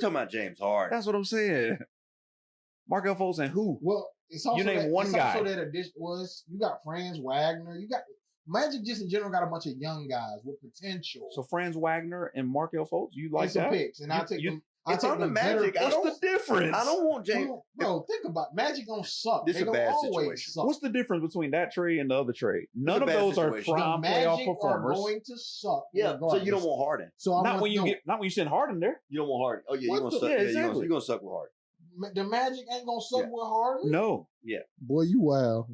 talking about James Harden. That's what I'm saying. Markel Fultz and who? Well, it's also you name that, one it's guy. Also that addition was you got Franz Wagner. You got Magic just in general got a bunch of young guys with potential. So Franz Wagner and Markel Fultz, you like and some that? picks, and I take them. I It's take on the them better. Magic. What's the difference? I don't want James. Bro, think about it. Magic gonna suck. This they is a gonna bad always situation. suck. What's the difference between that trade and the other trade? None of bad those situation. are prime the playoff Magic performers. are going to suck. Yeah, regardless. so you don't want Harden. So I Not want, when you no, not when you send Harden there. You don't want Harden. Oh yeah, What you're gonna the- suck. yeah, Yeah, exactly. you're gonna suck with Harden. the Magic ain't gonna suck with Harden. No. Yeah. Boy, you wild.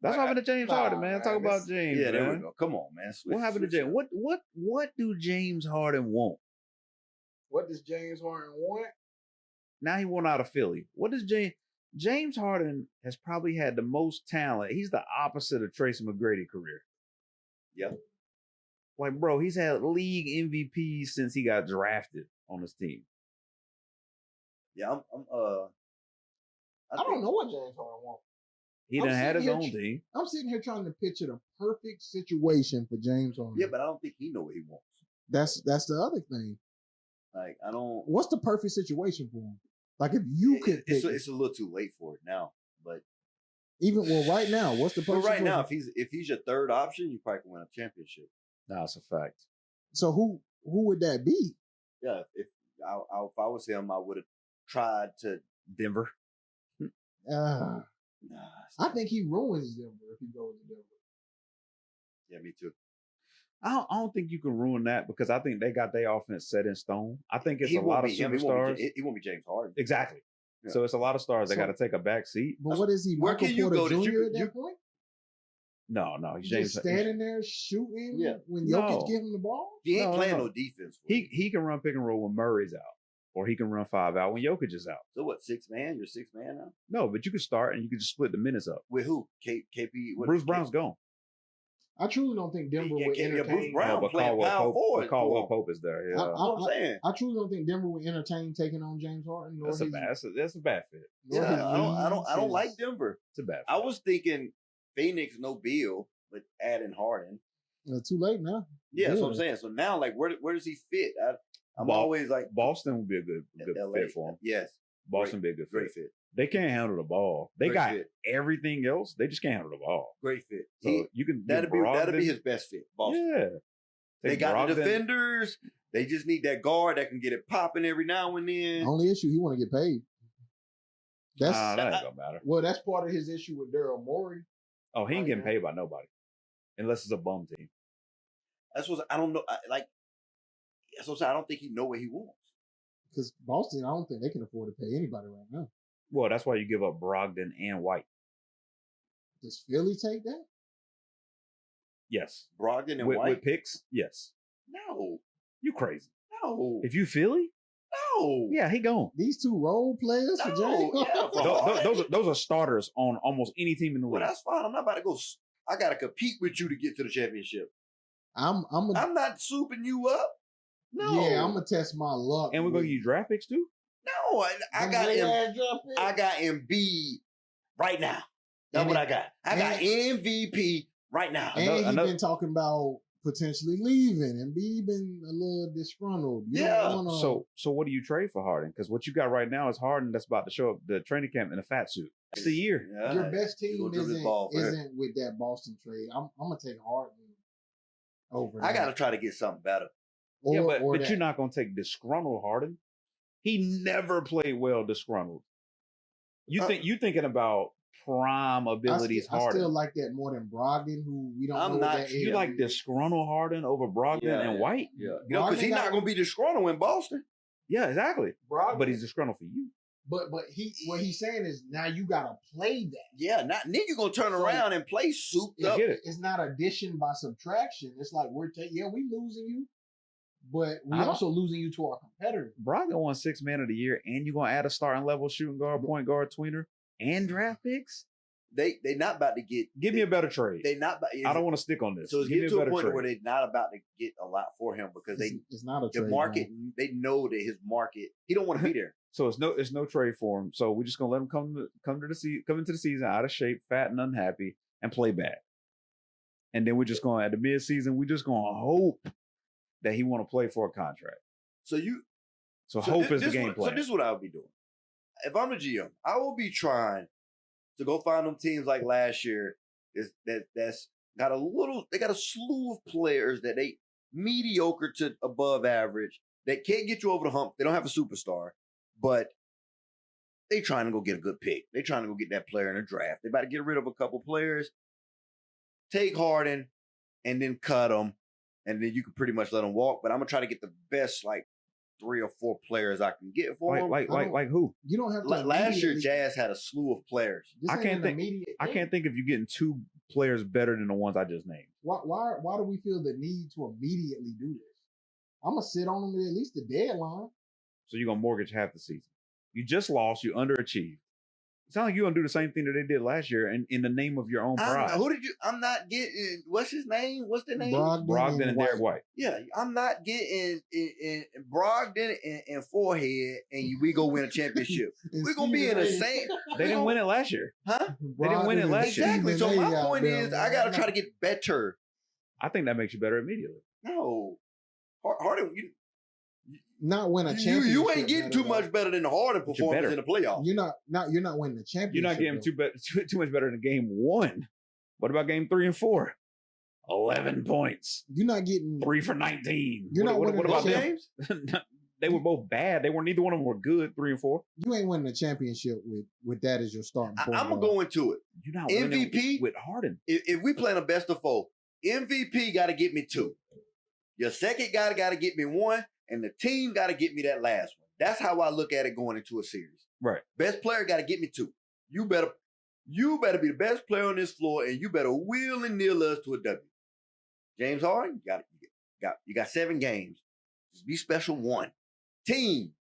That's what happened to James Harden, man. Talk about James. Yeah, there man. we go. Come on, man. Switch, What happened to switch James? What do James Harden want? What does James Harden want? Now he went out of Philly. What does James Harden has probably had the most talent. He's the opposite of Tracy McGrady career. Yep. Like, bro, he's had league MVPs since he got drafted on his team. Yeah, I don't know what James Harden wants. He I'm done had his sitting own here- team. I'm sitting here trying to picture the perfect situation for James Harden. Yeah, but I don't think he know what he wants. That's the other thing. Like, I don't. What's the perfect situation for him? Like if you could pick It's a little too late for it now. But right now, what's the but perfect right now, situation? if he's your third option, you probably can win a championship. No, it's a fact. So who would that be? Yeah, if I was him, I would have tried to Denver. Uh, Nah, I think he ruins Denver if he goes to Denver. yeah, me too. I don't think you can ruin that because I think they got their offense set in stone. I think it's He a won't lot of be him. superstars. He won't be James Harden. Exactly. Yeah. So it's a lot of stars that So- got to take a back seat. But what is he? Where Michael can you Porter go that Jr. you at could- that point? No, he's Just James. standing there shooting Yeah. when No. Jokic give him the ball? He ain't No, playing no. no defense. For you. He can run pick and roll when Murray's out, or he can run 5 out when Jokic is out. So what? 6 man? You're 6 man now. No, but you can start and you can just split the minutes up. With who? KP. What, Bruce Brown's gone. I truly don't think Denver Yeah, would yeah, entertain. Bruce Brown but playing power forward Caldwell for him. Pope is there. Yeah. That's what I'm saying. I truly don't think Denver would entertain taking on James Harden. Nor That's a his- bad. That's a bad fit. nor Yeah, his I don't leads, like his- Denver. It's a bad fit. I was thinking Phoenix, no Beal, but adding Harden. Too late now. Yeah, that's what I'm Yeah. saying. So now, like, where does he fit? I'm Bal- always like Boston would be a good LA. fit for him. Yes, Boston would be a good great fit. fit. They can't handle the ball. They Great got fit. everything else. They just can't handle the ball. Great fit. So you can That'll Brogdon. be his best fit. Boston. Yeah. They Take got the Brogdon. defenders. They just need that guard that can get it popping every now and then. Only issue he want to get paid. That's That ain't gonna matter. well, that's part of his issue with Daryl Morey. Oh, he ain't Right getting now. paid by nobody, unless it's a bum team. That's what I don't know. That's what I'm saying. I don't think he know what he wants. Because Boston, I don't think they can afford to pay anybody right now. Well, that's why you give up Brogdon and White. Does Philly take that? Yes. Brogdon and With White. picks, yes. No, You crazy? no, If you Philly, no. yeah, he gone. These two role players for No, James? yeah, for Those are starters on almost any team in the Well, league. that's fine. I'm not about to go. I got to compete with you to get to the championship. I'm not souping you up. No. Yeah, I'm gonna test my luck. And we're gonna give you draft picks too. No, I got Embiid right now. That's And what it- I got. I got MVP right now. And another- he's been talking about potentially leaving, and B been a little disgruntled. You Yeah. don't wanna- So what do you trade for Harden? Because what you got right now is Harden that's about to show up the training camp in a fat suit. It's the year. Yeah. your best He's team gonna dribble this ball for him. isn't with that Boston trade. I'm gonna take Harden over. I that. got to try to get something better. Yeah, but that. you're not gonna take disgruntled Harden. He never played well disgruntled. You thinking about prime abilities I Harden. still like that more than Brogdon, who we don't I'm know not- what that is. You like disgruntled Harden over Brogdon Yeah, and yeah. White? Yeah, because Brogdon he's got- not going to be disgruntled in Boston. Yeah, exactly. Brogdon, But he's disgruntled for you. but what he's saying is now you gotta play that. Yeah, not then you're going to turn So- around and play souped Yeah, up. get it. It's not addition by subtraction. It's like we losing you, but we I don't- also losing you to our competitors. Brogdon won 6 man of the year, and you're gonna add a starting level shooting guard, point guard, tweener, and draft picks. they not about to get. Give me a better trade. They not. I don't want to stick on this. So it's Give me getting a to a point trade. where they're not about to get a lot for him because it's not a the trade. market. Man. They know that his market. He don't want to be there. So it's no trade for him. So we're just gonna let him come into the season out of shape, fat and unhappy, and play bad. And then we're just going at the midseason. We're just going to hope that he want to play for a contract. So hope is the game plan. So this is what I would be doing. If I'm a GM, I will be trying to go find them teams like last year that's got they got a slew of players that they mediocre to above average that can't get you over the hump. They don't have a superstar, but they trying to go get a good pick. They trying to go get that player in the draft. They about to get rid of a couple players, take Harden, and then cut him, and then you can pretty much let him walk. But I'm gonna try to get the best 3 or 4 players I can get for him. Like who? You don't have to. Last year, Jazz had a slew of players. I can't think if you're getting 2 players better than the ones I just named. Why do we feel the need to immediately do this? I'm gonna sit on them at least the deadline. So you're gonna mortgage half the season. You just lost. You underachieved. It sounds like you're gonna do the same thing that they did last year, in the name of your own pride. Who did you? I'm not getting. What's his name? What's the name? Brogdon and Derek White. Yeah, I'm not getting in Brogdon and Forehead, and we go win a championship. We're gonna be in the same. They didn't win it last year, huh? They didn't win it last year. Exactly. So my point is, I gotta try to get better. I think that makes you better immediately. No, Harden. Not win a championship. You ain't getting too much better than the Harden performance in the playoffs. You're not winning the championship. You're not getting too much better than game 1. What about game 3 and 4? 11 points. You're not getting 3 for 19. You're not winning what about the games? They were both bad. Neither one of them were good. 3 and 4. You ain't winning the championship with that as your starting point. I'm gonna go into it. You're not MVP winning with Harden. If we playing a best of 4, MVP got to get me 2. Your second guy got to get me 1. And the team got to get me that last one. That's how I look at it going into a series. Right. Best player got to get me 2. You better be the best player on this floor, and you better wheel and kneel us to a W. James Harden, you got 7 games. Just be special 1. Team,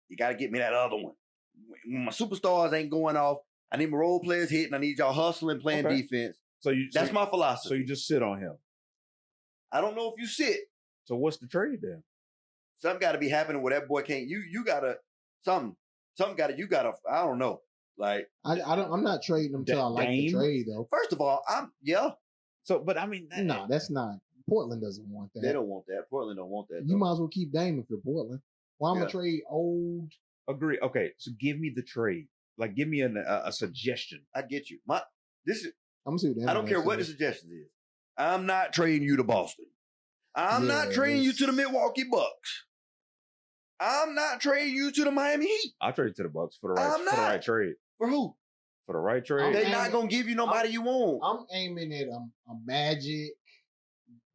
you got to get me that other one. When my superstars ain't going off, I need my role players hitting. I need y'all hustling, playing defense. That's my philosophy. So you just sit on him. I don't know if you sit. So what's the trade then? Something got to be happening where that boy can't. You gotta something got to. You gotta. I don't know. I'm not trading him till I like the trade though. First of all, So, but I mean, no, that's not. Portland doesn't want that. They don't want that. Portland don't want that. You might as well keep Dame if you're Portland. Well, I'm gonna trade old. Agree. Okay, so give me the trade. Give me a suggestion. I get you. I'm gonna see what I don't care what the suggestion is. I'm not trading you to Boston. I'm not trading you to the Milwaukee Bucks. I'm not trading you to the Miami Heat. I'll trade to the Bucks for the right trade. For who? For the right trade. They're not gonna give you nobody you want. I'm aiming at a Magic.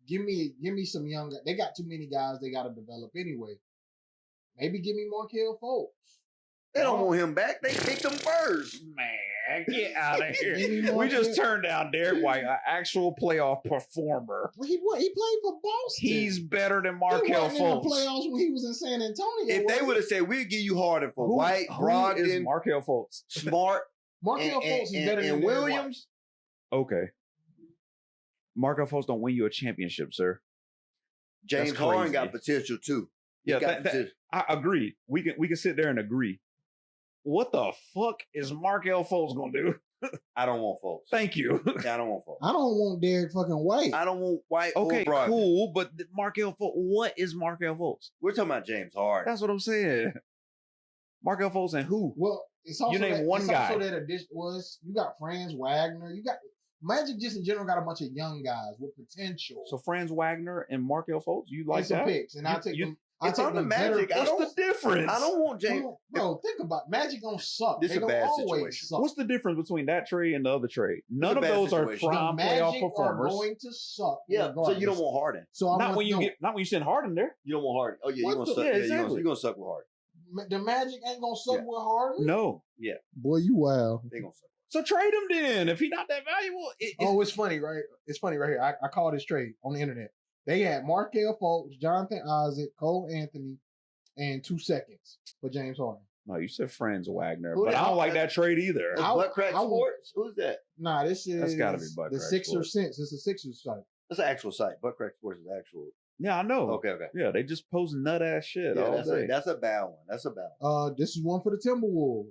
Give me some young. They got too many guys they got to develop anyway. Maybe give me Markelle Fultz. They don't want him back. They picked him first. Man, get out of here. We just turned down Derek White, an actual playoff performer. He played for Boston. He's better than Markelle Fultz. He wasn't in the playoffs when he was in San Antonio. If they would have said, we'll give you Harden for White, Brogdon, Markelle Fultz, Smart, Markelle Fultz is better than Williams. Okay. Markelle Fultz don't win you a championship, sir. James Harden got potential too. Yeah, I agree. We can sit there and agree. What the fuck is Markelle Fultz gonna do? I don't want Fultz. Thank you. I don't want Fultz. I don't want Derek fucking White. I don't want White. Okay, or Brogdon. cool, but Markelle Fultz. What is Markelle Fultz? We're talking about James Harden. That's what I'm saying. Markelle Fultz and who? Well, it's also you name one guy. Also that addition was you got Franz Wagner. You got Magic. Just in general, got a bunch of young guys with potential. So Franz Wagner and Markelle Fultz, you like some that? Picks, and I take them. If I'm the Magic, what's the difference? I don't want James. Bro, think about it. Magic gonna suck. This is a bad situation. Suck. What's the difference between that trade and the other trade? None of those are prime playoff performers. Are going to suck. Yeah, so you don't want Harden. So not when you send Harden there. You don't want Harden. Oh yeah, you're gonna suck. Yeah, exactly. you're gonna suck with Harden. The Magic ain't gonna suck with Harden. No. Yeah. Boy, you wild. They gonna suck. So trade him then. If he's not that valuable. It's funny, right? It's funny right here. I called this trade on the internet. They had Markelle Fultz, Jonathan Isaac, Cole Anthony, and 2 seconds for James Harden. No, you said Franz Wagner, Who but the I don't hell- like that trade either. I- Butt Crack I would- Sports? Who's that? Nah, this is That's gotta be Butt the Crack Sixers Sports. Sense. It's a Sixers site. That's an actual site. Butt Crack Sports is actual. Yeah, I know. Okay. Yeah, they just post nut ass shit Yeah, all day. that's a bad one. That's a bad one. This is one for the Timberwolves.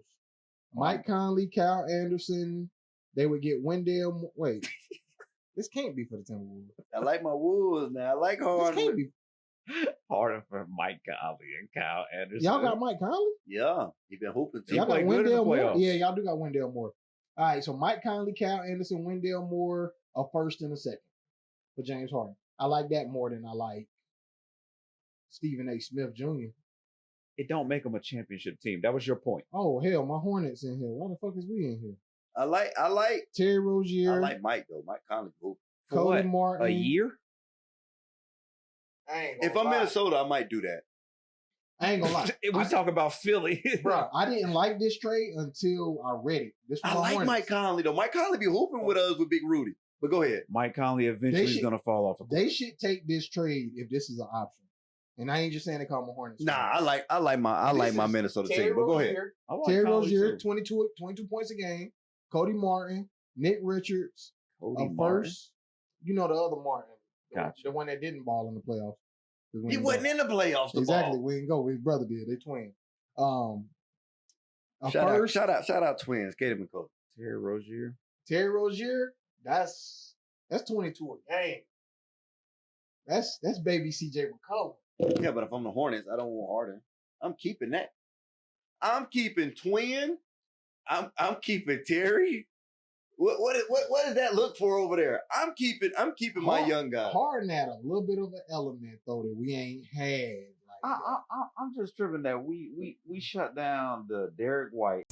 Mike Conley, Kyle Anderson. They would get Wendell. Wait, this can't be for the Timberwolves. I like my Wolves now. I like This Harden. can't be. Harder for Mike Conley and Kyle Anderson. Y'all got Mike Conley? Yeah, he been hooping too. He Y'all got played good in the Wendell Moore? playoffs. Yeah, y'all do got Wendell Moore. All right, so Mike Conley, Kyle Anderson, Wendell Moore, a first and a second for James Harden. I like that more than I like Stephen A. Smith Jr. It don't make them a championship team. That was your point. Oh hell, my Hornets in here. Why the fuck is we in here? I like Terry Rozier, Mike though. Mike Conley hooping. For Cody what? Martin. A year? I ain't If I'm Minnesota, I might do that. I ain't gonna lie. We talk about Philly. Bro, I didn't like this trade until I read it. This was I my like Hornets. Mike Conley though. Mike Conley be hooping with us with Big Rudy. But go ahead. Mike Conley eventually is should- going to fall off. They should take this trade if this is an option. And I ain't just saying they call them Hornets. Nah, I like my This is Minnesota Terry team. But go ahead. Rozier, I like Terry Conley, Rozier, too. 22 points a game. Cody Martin, Nick Richards, Cody a Martin. first. You know the other Martin. Gotcha. The one that didn't ball in the playoffs. 'Cause we He didn't wasn't go. in the playoffs. The Exactly. ball. We didn't go. His brother did. They twin. A Shout first. out, twins. Katie McCullough. Terry Rozier. Terry Rozier. That's 22 a game. That's baby CJ McCollum. Yeah, but if I'm the Hornets, I don't want Harden. I'm keeping that. I'm keeping Twin. I'm keeping Terry. What does that look for over there? I'm keeping my young guy. Harden had a little bit of an element though that we ain't had. Like that. I'm just tripping that we shut down the Derek White